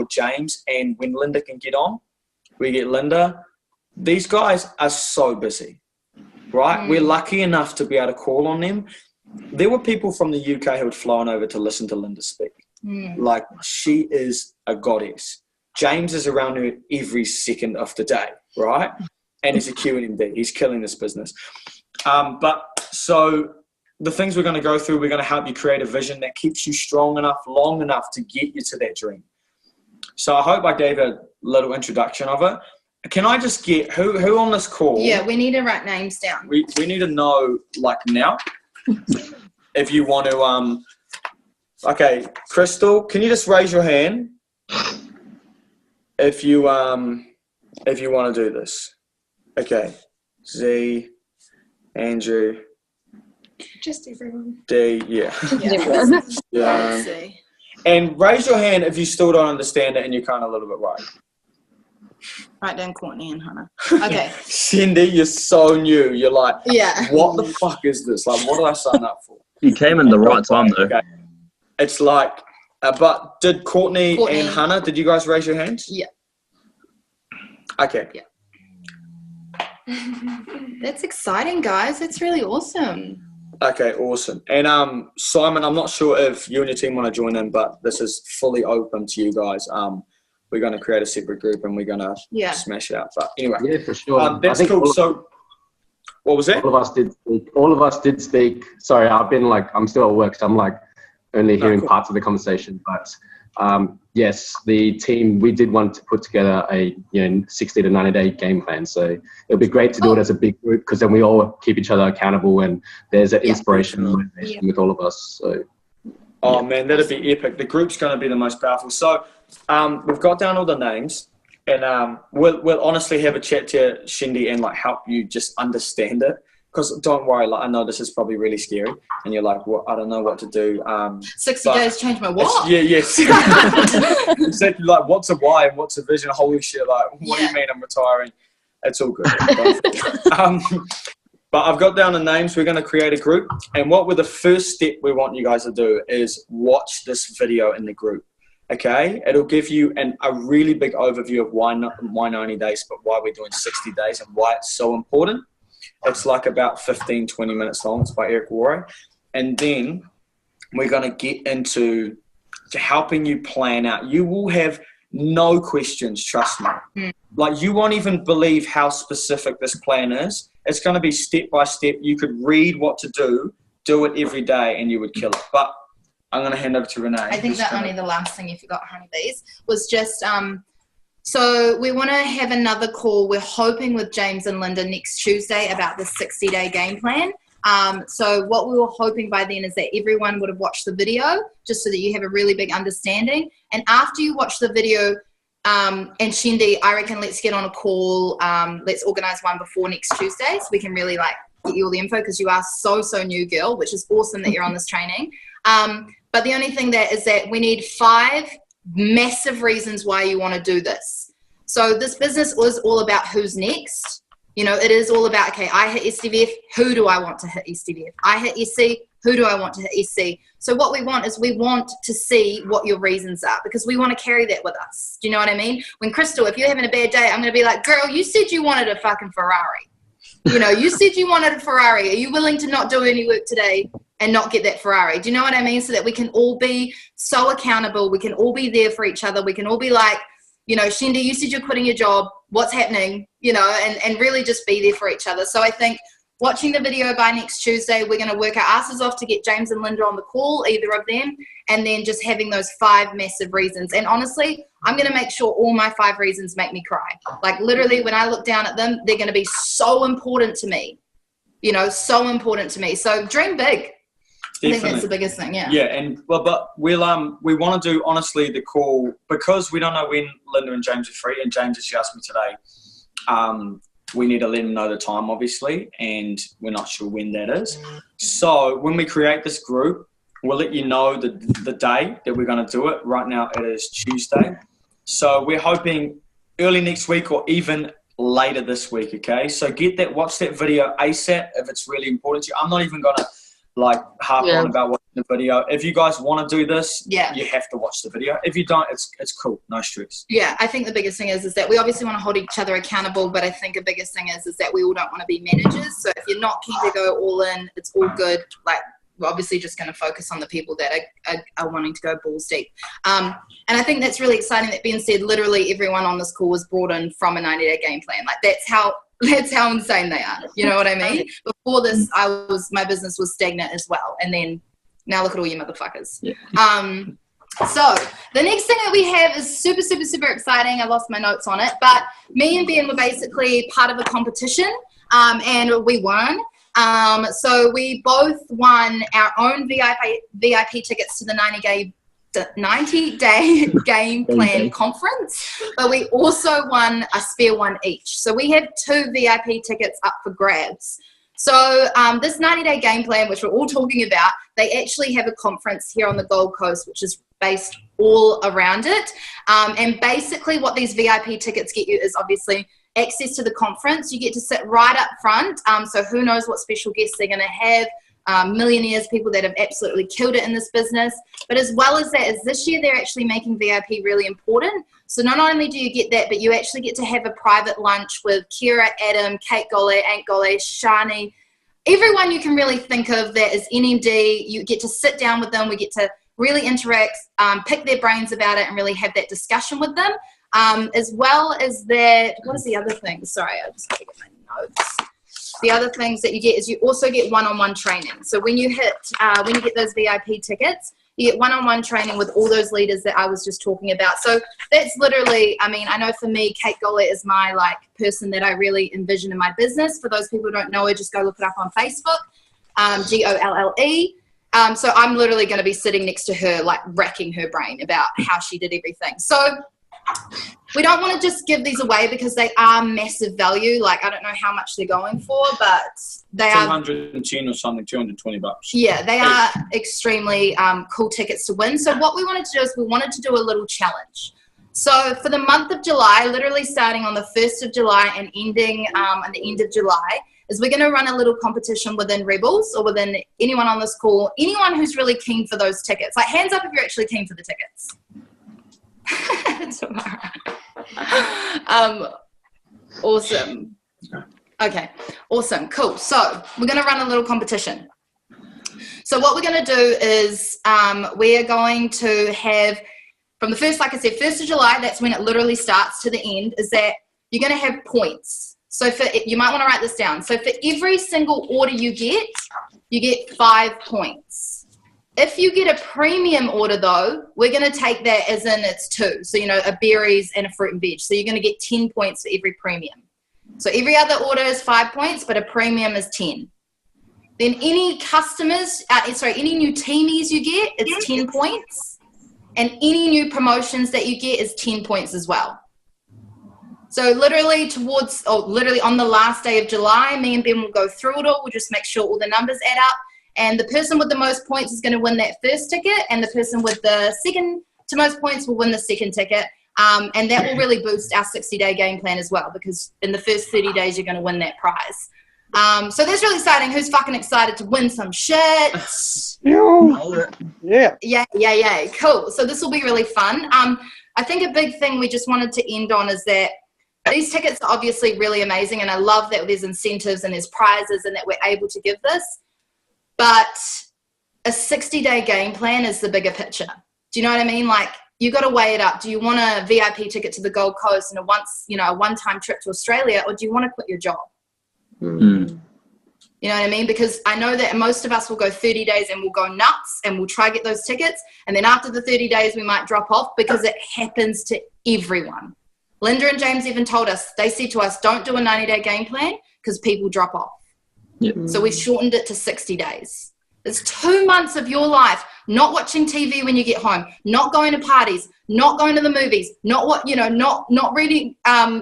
James, and when Linda can get on, we get Linda. These guys are so busy, right? We're lucky enough to be able to call on them. There were people from the UK who had flown over to listen to Linda speak. Like, she is a goddess. James is around her every second of the day, right? And he's a QNMD. He's killing this business. So the things we're going to go through, we're going to help you create a vision that keeps you strong enough, long enough to get you to that dream. So I hope I gave a little introduction of it. Can I just get who on this call? Yeah, we need to write names down. We need to know, like, now. If you want to, okay, Crystal, can you just raise your hand if you want to do this? Okay, Z, Andrew, Just everyone. D, yeah. Let's see. And raise your hand if you still don't understand it and you're kind of a little bit worried. Write down Courtney and Hannah. Okay. Cindy, you're so new. You're like, Yeah. what the fuck is this? Like, what did I sign up for? You came in the right time, though. Okay. It's like, but did Courtney and Hannah, did you guys raise your hands? Yeah. Okay. Yeah. That's exciting, guys. That's really awesome. Okay, awesome. And Simon, I'm not sure if you and your team want to join in, but this is fully open to you guys. We're going to create a separate group and we're going to smash it out. But anyway, yeah, for sure. That's cool. So, what was that? All of us did speak. Sorry, I'm still at work, so I'm like only hearing parts of the conversation. But yes, the team, we did want to put together a 60 to 90 day game plan. So it'll be great to do it as a big group, because then we all keep each other accountable and there's an inspiration and motivation with all of us. So. Oh man, that'd be epic. The group's going to be the most powerful. So we've got down all the names, and we'll honestly have a chat to Shindy and like help you just understand it. Because don't worry, like, I know this is probably really scary, and you're like, "What? I don't know what to do." 60 days change my what? Yes. Exactly. Like, what's a why and what's a vision? Holy shit! Like, what do you mean I'm retiring? It's all good. But I've got down the names. We're going to create a group, and the first step we want you guys to do is watch this video in the group. Okay, it'll give you a really big overview of why 90 days, but why we're doing 60 days and why it's so important. It's like about 15, 20 minutes long. It's by Eric Warren. And then we're going to get into helping you plan out. You will have no questions, trust me. Like, you won't even believe how specific this plan is. It's going to be step by step. You could read what to do it every day, and you would kill it. But I'm going to hand over to Renee. I think that only the last thing you forgot, honeybees, was just so we want to have another call. We're hoping with James and Linda next Tuesday about the 60-day game plan. So what we were hoping by then is that everyone would have watched the video, just so that you have a really big understanding. And after you watch the video, and Shindy, I reckon let's get on a call. Let's organize one before next Tuesday, so we can really like get you all the info, because you are so new, girl, which is awesome that you're on this training. But the only thing that is that we need 5 massive reasons why you want to do this. So this business is all about who's next. It is all about, okay, I hit SDVF, who do I want to hit SDVF? I hit SC, Who do I want to hit SC? So what we want is we want to see what your reasons are, because we want to carry that with us. Do you know what I mean? When Crystal, if you're having a bad day, I'm going to be like, girl, you said you wanted a fucking Ferrari. You know, you said you wanted a Ferrari. Are you willing to not do any work today and not get that Ferrari? Do you know what I mean? So that we can all be so accountable. We can all be there for each other. We can all be like, you know, Shindy, you said you're quitting your job. What's happening? You know, and really just be there for each other. So I think watching the video by next Tuesday, we're going to work our asses off to get James and Linda on the call, either of them, and then just having those 5 massive reasons. And honestly, I'm going to make sure all my 5 reasons make me cry. Like literally when I look down at them, they're going to be so important to me, you know, so important to me. So dream big. Definitely. I think that's the biggest thing, yeah. Yeah, and well, but we want to do honestly the call, because we don't know when Linda and James are free, and James just asked me today. We need to let them know the time, obviously, and we're not sure when that is. So when we create this group, we'll let you know the day that we're going to do it. Right now it is Tuesday. So we're hoping early next week or even later this week, okay? So watch that video ASAP if it's really important to you. I'm not even going to harp on about watching the video. If you guys want to do this, you have to watch the video. If you don't, it's cool, no stress. Yeah, I think the biggest thing is that we obviously want to hold each other accountable, but I think the biggest thing is that we all don't want to be managers. So if you're not keen to go all in, it's all good. Like, we're obviously just going to focus on the people that are wanting to go balls deep. And I think that's really exciting. That being said, literally everyone on this call was brought in from a 90-day game plan. Like that's how insane they are. You know what I mean? Before this, my business was stagnant as well. And then now look at all you motherfuckers. Yeah. So the next thing that we have is super, super, super exciting. I lost my notes on it, but me and Ben were basically part of a competition, and we won. So we both won our own VIP tickets to the 90-day game plan conference, but we also won a spare one each. So we have 2 VIP tickets up for grabs. So this 90-day game plan, which we're all talking about, they actually have a conference here on the Gold Coast, which is based all around it. And basically what these VIP tickets get you is obviously access to the conference. You get to sit right up front. So who knows what special guests they're going to have. Millionaires, people that have absolutely killed it in this business. But as well as that, is this year they're actually making VIP really important. So not only do you get that, but you actually get to have a private lunch with Kira, Adam, Kate Gole, Aunt Gole, Shani, everyone you can really think of that is NMD. You get to sit down with them. We get to really interact, pick their brains about it, and really have that discussion with them. As well as that, what is the other thing? Sorry, I just got to get my notes. The other things that you get is you also get one-on-one training. So when you get those VIP tickets, you get one-on-one training with all those leaders that I was just talking about. So that's literally, I mean, I know for me, Kate Gollett is my person that I really envision in my business. For those people who don't know her, just go look it up on Facebook, Golle. So I'm literally going to be sitting next to her, racking her brain about how she did everything. So we don't want to just give these away because they are massive value. I don't know how much they're going for, but they are 210 or something, $220. Yeah, they are extremely cool tickets to win. So what we wanted to do is we wanted to do a little challenge. So for the month of July, literally starting on the 1st of July and ending at the end of July, is we're going to run a little competition within Rebels or within anyone on this call, anyone who's really keen for those tickets. Hands up if you're actually keen for the tickets. Awesome. Okay, awesome, cool. So we're going to run a little competition. So what we're going to do is we are going to have, from the first, like I said, 1st of July, that's when it literally starts, to the end, is that you're going to have points. So you might want to write this down. So for every single order you get 5 points. If you get a premium order, though, we're going to take that as in it's 2. So, a berries and a fruit and veg. So you're going to get 10 points for every premium. So every other order is 5 points, but a premium is 10. Then any customers, any new teamies you get, it's 10 points. And any new promotions that you get is 10 points as well. So literally on the last day of July, me and Ben will go through it all. We'll just make sure all the numbers add up. And the person with the most points is going to win that first ticket, and the person with the second to most points will win the second ticket. And that will really boost our 60-day game plan as well, because in the first 30 days, you're going to win that prize. So that's really exciting. Who's fucking excited to win some shit? Yeah. Yeah. Cool. So this will be really fun. I think a big thing we just wanted to end on is that these tickets are obviously really amazing, and I love that there's incentives and there's prizes and that we're able to give this. But a 60-day game plan is the bigger picture. Do you know what I mean? Like, you got to weigh it up. Do you want a VIP ticket to the Gold Coast and a one-time trip to Australia, or do you want to quit your job? Mm. You know what I mean? Because I know that most of us will go 30 days and we'll go nuts and we'll try to get those tickets. And then after the 30 days, we might drop off because it happens to everyone. Linda and James even told us, they said to us, don't do a 90-day game plan because people drop off. Yep. So we shortened it to 60 days. It's 2 months of your life not watching TV when you get home, not going to parties, not going to the movies, not reading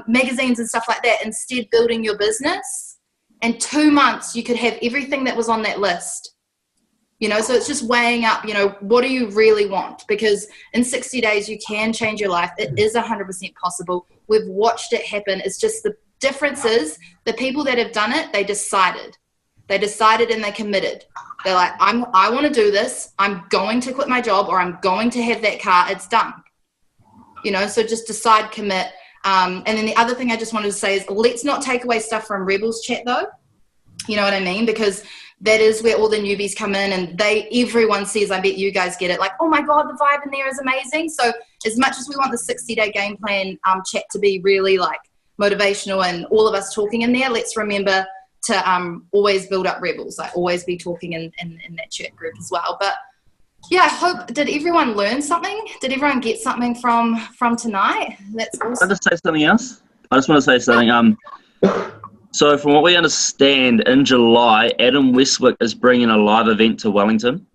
magazines and stuff like that. Instead, building your business. And 2 months, you could have everything that was on that list. So it's just weighing up, what do you really want? Because in 60 days, you can change your life. It is 100% possible. We've watched it happen. It's just the difference is the people that have done it, they decided. They decided and they committed. They're like, I want to do this. I'm going to quit my job, or I'm going to have that car. It's done. So just decide, commit. And then the other thing I just wanted to say is, let's not take away stuff from Rebels chat though. You know what I mean? Because that is where all the newbies come in, and everyone says, I bet you guys get it, like, oh my God, the vibe in there is amazing. So as much as we want the 60-day game plan chat to be really like motivational and all of us talking in there, let's remember to always build up Rebels, like always be talking in that chat group as well. But yeah, I hope, did everyone learn something? Did everyone get something from tonight? That's awesome. Can I just say something else? I just want to say something. So from what we understand, in July, Adam Westwick is bringing a live event to Wellington.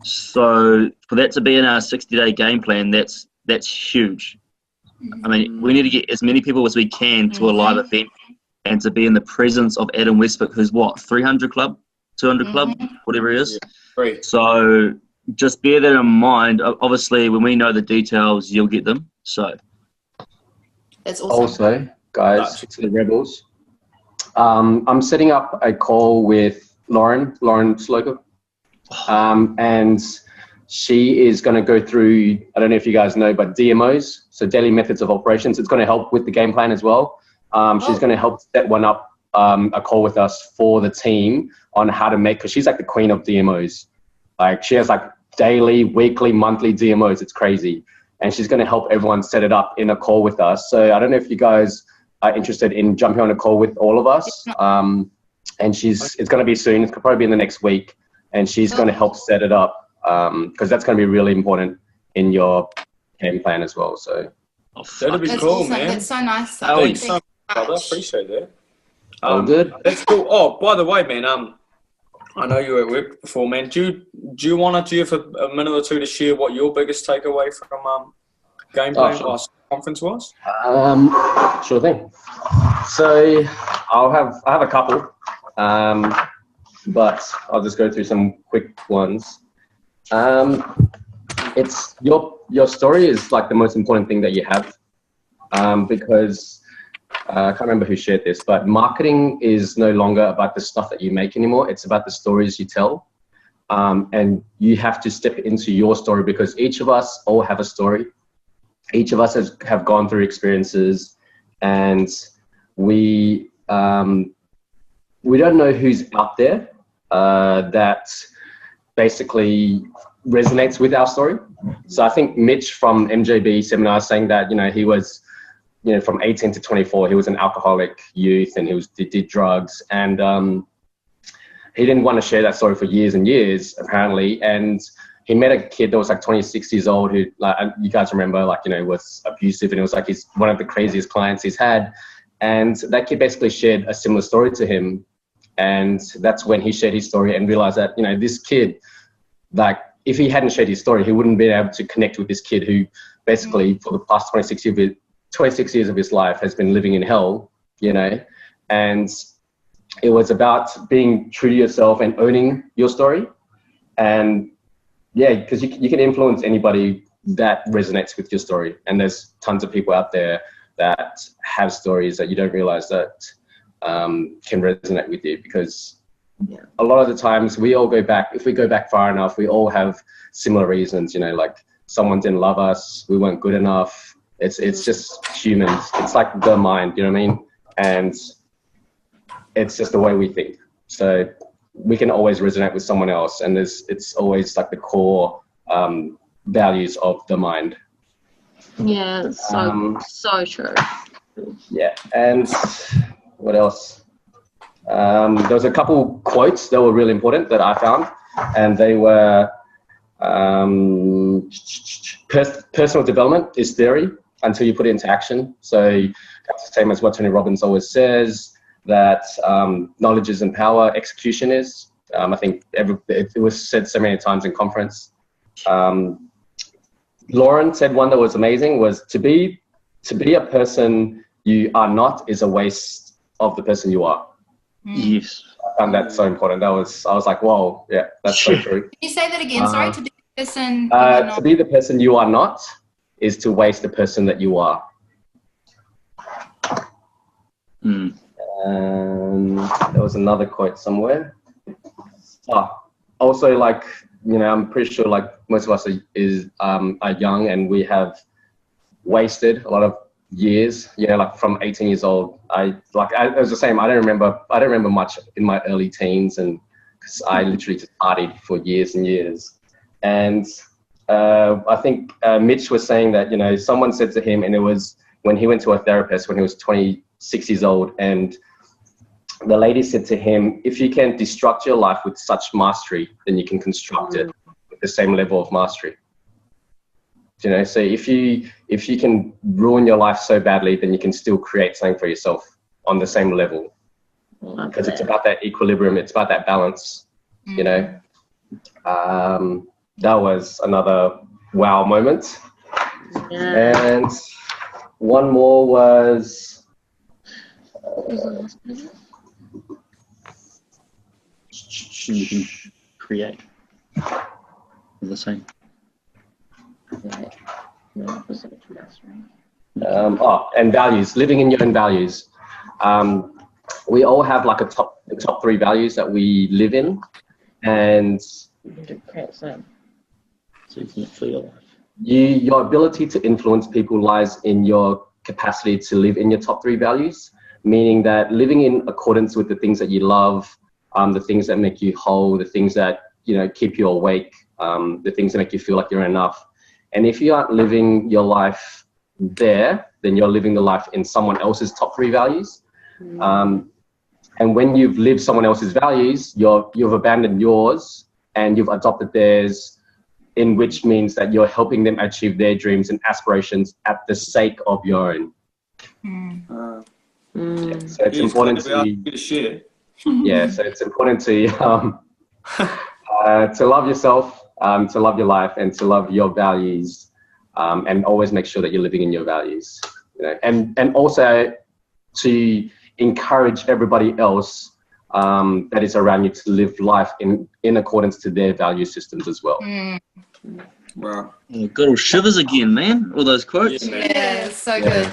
So for that to be in our 60-day game plan, that's huge. I mean, we need to get as many people as we can to a live event, and to be in the presence of Adam Westwick, who's what, 300 club, 200 club, whatever it is. Yeah, great. So just bear that in mind. Obviously, when we know the details, you'll get them. So that's awesome. Also, guys, to the Rebels, I'm setting up a call with Lauren Sloker, and she is going to go through, I don't know if you guys know, but DMOs, so daily methods of operations. It's going to help with the game plan as well. She's going to help set one up, a call with us for the team on how to make, because she's like the queen of DMOs. Like, she has like daily, weekly, monthly DMOs. It's crazy. And she's going to help everyone set it up in a call with us. So I don't know if you guys are interested in jumping on a call with all of us. And it's going to be soon. It's probably be in the next week. And she's going to help set it up, because that's going to be really important in your game plan as well. So that'd be that's cool, awesome. man. That's so nice. Thanks so much, brother. Appreciate that. all good. That's cool. Oh, by the way, man, I know you were at work before, man. Do you have a minute or two to share what your biggest takeaway from game plan last conference was? Sure thing. So I have a couple, but I'll just go through some quick ones. It's your story is like the most important thing that you have, because I can't remember who shared this, but marketing is no longer about the stuff that you make anymore. It's about the stories you tell. And you have to step into your story, because each of us all have a story. Each of us have gone through experiences, and we don't know who's out there that basically resonates with our story. So I think Mitch from MJB seminar is saying that, he was, from 18 to 24, he was an alcoholic youth, and he did drugs, and he didn't want to share that story for years and years, apparently. And he met a kid that was like 26 years old who, like, you guys remember, like, was abusive, and it was like he's one of the craziest clients he's had. And that kid basically shared a similar story to him. And that's when he shared his story and realized that, this kid, like, if he hadn't shared his story, he wouldn't be able to connect with this kid who basically for the past 26 years of his life has been living in hell, and it was about being true to yourself and owning your story. And yeah, because you can influence anybody that resonates with your story. And there's tons of people out there that have stories that you don't realize that can resonate with you, because a lot of the times we all go back, if we go back far enough, we all have similar reasons, you know, like someone didn't love us, we weren't good enough. It's just humans. It's like the mind, you know what I mean? And it's just the way we think. So we can always resonate with someone else, and it's always like the core values of the mind. Yeah, so true. Yeah, and what else? There was a couple quotes that were really important that I found, and they were personal development is theory until you put it into action. So that's the same as what Tony Robbins always says, that knowledge isn't power, execution is. I think it was said so many times in conference. Lauren said one that was amazing, was to be a person you are not is a waste of the person you are. Yes. I found that so important. I was like, whoa, yeah, that's so true. Can you say that again? Sorry, to be the person. To be the person you are not is to waste the person that you are. There was another quote somewhere. Also, like, you know, I'm pretty sure like most of us are young, and we have wasted a lot of years, you know, like from 18 years old. I was the same. I don't remember much in my early teens, and because I literally just partied for years and years. And I think Mitch was saying that, you know, someone said to him, and it was when he went to a therapist when he was 26 years old, and the lady said to him, if you can destruct your life with such mastery, then you can construct it with the same level of mastery. You know, so if you can ruin your life so badly, then you can still create something for yourself on the same level. Because it's about that equilibrium, it's about that balance, you know. That was another wow moment. Yeah. And one more was You can create. The same. And values, living in your own values. We all have like the top 3 values that we live in, and So you can feel your life. your ability to influence people lies in your capacity to live in your top 3 values, meaning that living in accordance with the things that you love, the things that make you whole, the things that, you know, keep you awake, the things that make you feel like you're enough. And if you aren't living your life there, then you're living the life in someone else's top 3 values. And when you've lived someone else's values, you've abandoned yours and you've adopted theirs, in which means that you're helping them achieve their dreams and aspirations at the sake of your own. Yeah, so it's important to share. Yeah, so it's important to love yourself, to love your life, and to love your values, and always make sure that you're living in your values. You know, and also to encourage everybody else that is around you to live life in accordance to their value systems as well. Wow. Oh, good old shivers again, man. All those quotes. Yeah, so good.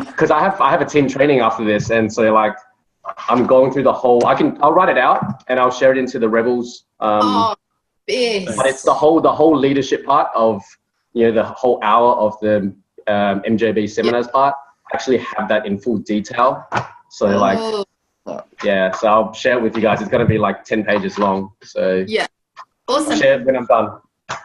Because I have a team training after this, and so like I'm going through the whole. I'll write it out and I'll share it into the Rebels. Yes. But it's the whole leadership part of, you know, the whole hour of the MJB seminars part. I actually have that in full detail. So like, yeah. So I'll share it with you guys. It's going to be like 10 pages long. So yeah, awesome. I'll share it when I'm done.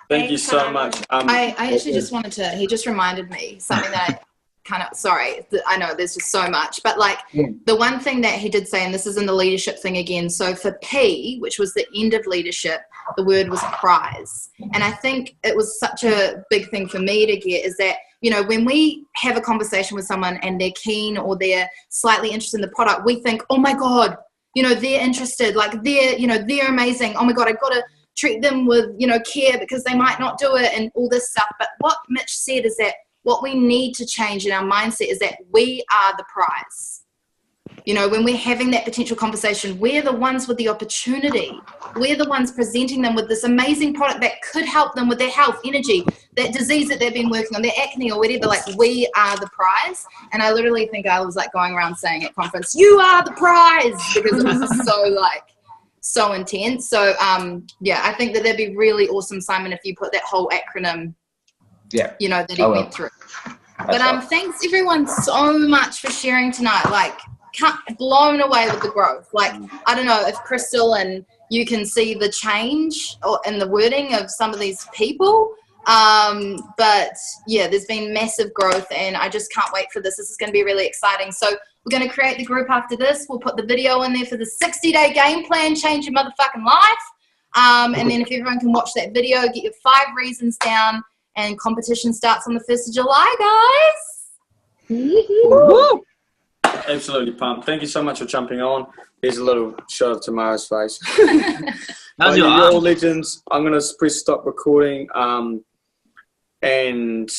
Thank you so much. I actually just wanted to, he just reminded me something that I kind of, sorry, I know there's just so much, but like the one thing that he did say, and this is in the leadership thing again, so for P, which was the end of leadership, the word was prize. And I think it was such a big thing for me to get is that, you know, when we have a conversation with someone and they're keen or they're slightly interested in the product, we think, oh my God, you know, they're interested, like they're amazing. Oh my God, I've got to treat them with, you know, care because they might not do it and all this stuff. But what Mitch said is that what we need to change in our mindset is that we are the prize. You know, when we're having that potential conversation, we're the ones with the opportunity. We're the ones presenting them with this amazing product that could help them with their health, energy, that disease that they've been working on, their acne or whatever. Like, we are the prize. And I literally think I was like going around saying at conference, you are the prize, because it was so intense. So yeah, I think that that'd be really awesome, Simon, if you put that whole acronym, you know, that he went through. But thanks everyone so much for sharing tonight. Like, blown away with the growth. Like, I don't know if Crystal and you can see the change in the wording of some of these people. But yeah, there's been massive growth, and I just can't wait for this. This is going to be really exciting. So we're going to create the group after this. We'll put the video in there for the 60-day game plan, change your motherfucking life. And then if everyone can watch that video, get your 5 reasons down, and competition starts on the 1st of July, guys. Woo! Absolutely pumped. Thank you so much for jumping on. Here's a little shot of Tamara's face. You're all legends. I'm going to press stop recording. And